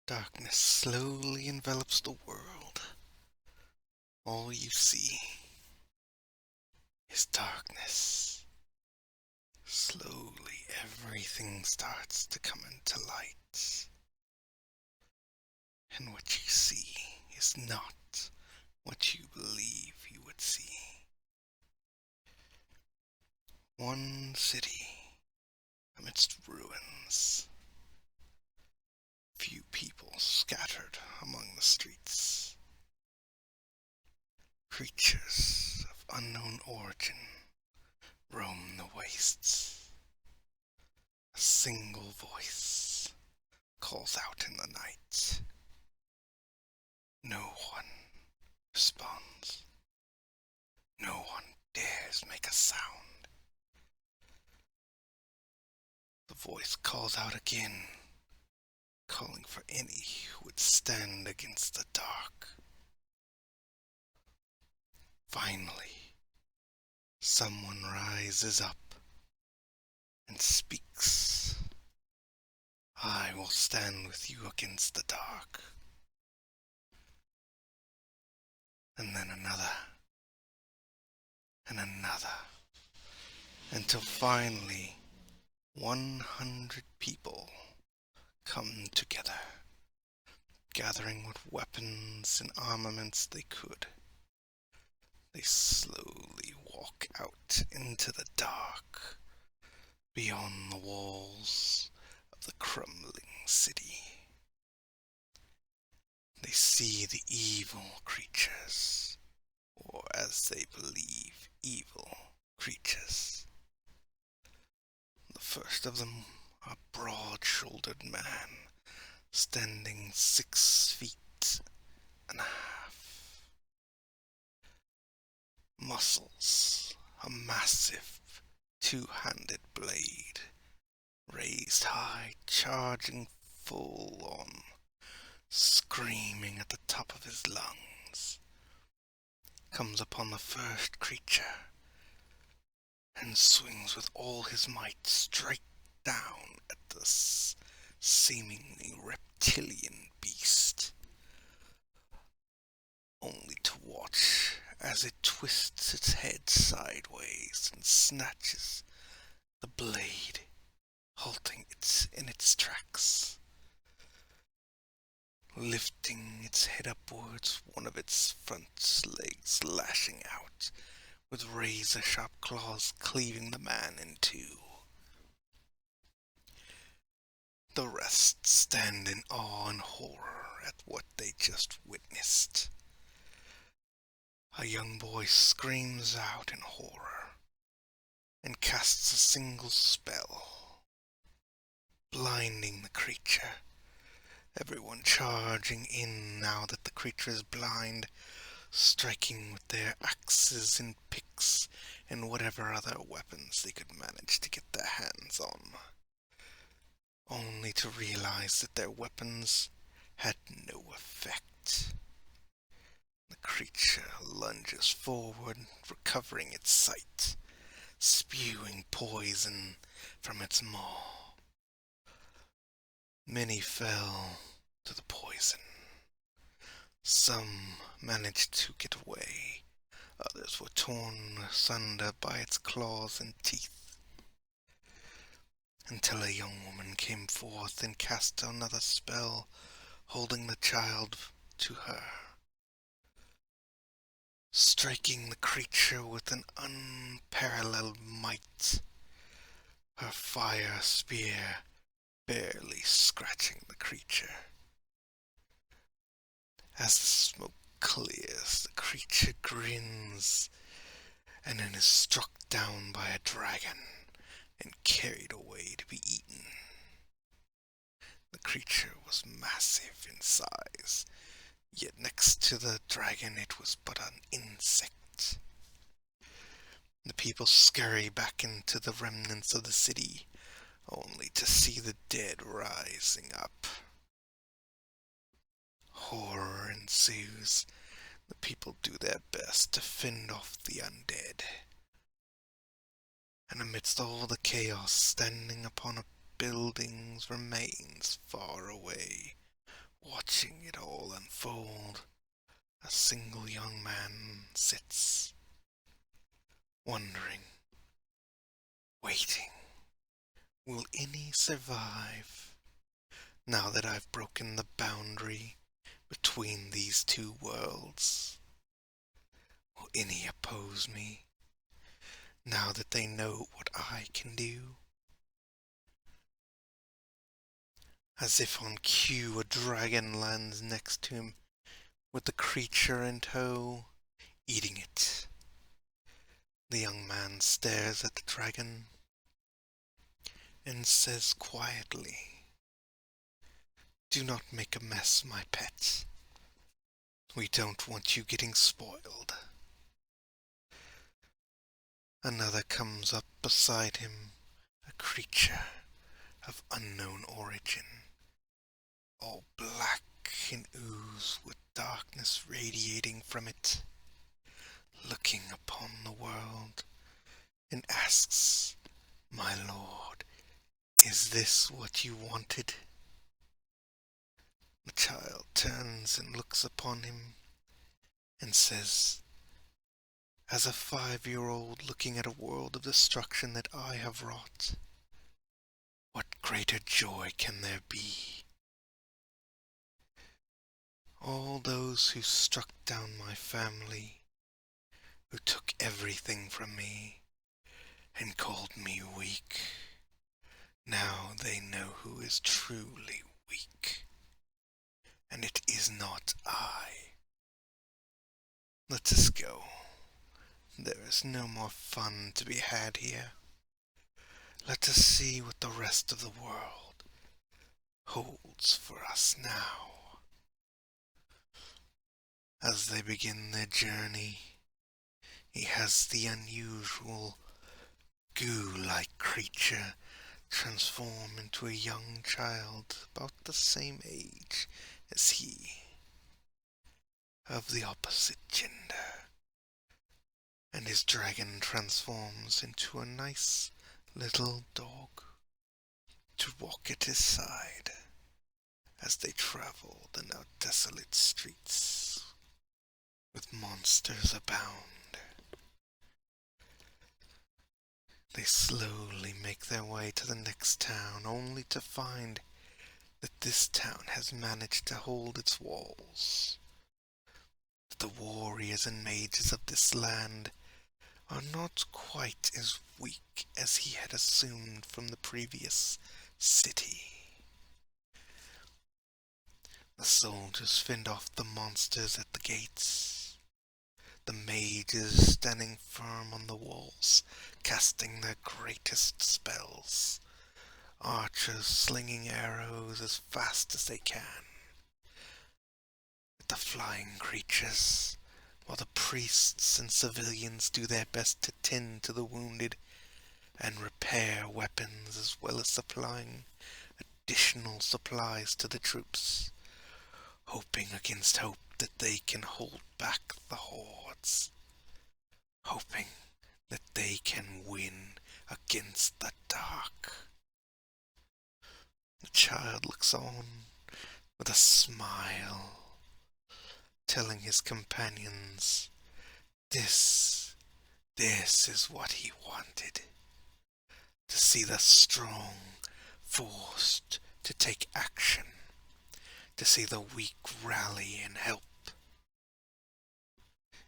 Darkness slowly envelops the world. All you see is darkness. Slowly everything starts to come into light. And what you see is not what you believe you would see. One city amidst ruins. Few people scattered among the streets. Creatures of unknown origin roam the wastes. A single voice calls out in the night. No one responds. No one dares make a sound. The voice calls out again, calling for any who would stand against the dark. Finally, someone rises up and speaks. I will stand with you against the dark. And then another, and another, until finally 100 people come together, gathering what weapons and armaments they could. They slowly walk out into the dark, beyond the walls of the crumbling city. They see the evil creatures, or as they believe, evil creatures. The first of them, a broad-shouldered man, standing 6 feet and a half. Muscles, a massive two-handed blade, raised high, charging full on, screaming at the top of his lungs, comes upon the first creature and swings with all his might straight down at this seemingly reptilian beast, only to watch as it twists its head sideways and snatches the blade, halting it in its tracks. Lifting its head upwards, one of its front legs lashing out, with razor-sharp claws cleaving the man in two. The rest stand in awe and horror at what they just witnessed. A young boy screams out in horror and casts a single spell, blinding the creature. Everyone charging in now that the creature is blind, striking with their axes and picks and whatever other weapons they could manage to get their hands on, only to realize that their weapons had no effect. The creature lunges forward, recovering its sight, spewing poison from its maw. Many fell to the poison. Some managed to get away. Others were torn asunder by its claws and teeth. Until a young woman came forth and cast another spell, holding the child to her, striking the creature with an unparalleled might, her fire spear barely scratching the creature. As the smoke clears, the creature grins and then is struck down by a dragon and carried away to be eaten. The creature was massive in size, yet next to the dragon it was but an insect. The people scurry back into the remnants of the city, only to see the dead rising up. Horror ensues. The people do their best to fend off the undead. And amidst all the chaos, standing upon a building's remains far away, Watching it all unfold, a single young man sits, wondering, waiting. Will any survive now that I've broken the boundary between these two worlds? Will any oppose me now that they know what I can do? As if on cue, a dragon lands next to him with the creature in tow, eating it. The young man stares at the dragon and says quietly, "Do not make a mess, my pet. We don't want you getting spoiled." Another comes up beside him, a creature of unknown origin, all black and ooze with darkness radiating from it, looking upon the world, and asks, "My lord, is this what you wanted?" The child turns and looks upon him and says, "As a 5-year-old looking at a world of destruction that I have wrought, what greater joy can there be? All those who struck down my family, who took everything from me and called me weak, now they know who is truly weak, and it is not I. Let us go. There is no more fun to be had here. Let us see what the rest of the world holds for us now." As they begin their journey, he has the unusual goo-like creature transform into a young child about the same age as he, of the opposite gender, and his dragon transforms into a nice little dog to walk at his side as they travel the now desolate streets with monsters abound. They slowly make their way to the next town, only to find that this town has managed to hold its walls, that the warriors and mages of this land are not quite as weak as he had assumed from the previous city. The soldiers fend off the monsters at the gates, the mages standing firm on the walls, casting their greatest spells, archers slinging arrows as fast as they can at the flying creatures, while the priests and civilians do their best to tend to the wounded and repair weapons, as well as supplying additional supplies to the troops, hoping against hope that they can hold back the hordes, hoping that they can win against the dark. The child looks on with a smile, telling his companions this is what he wanted, to see the strong forced to take action, to see the weak rally and help.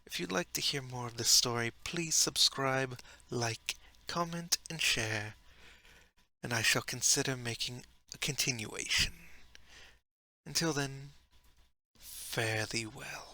If you'd like to hear more of this story, please subscribe, like, comment, and share, and I shall consider making a continuation. Until then, fare thee well.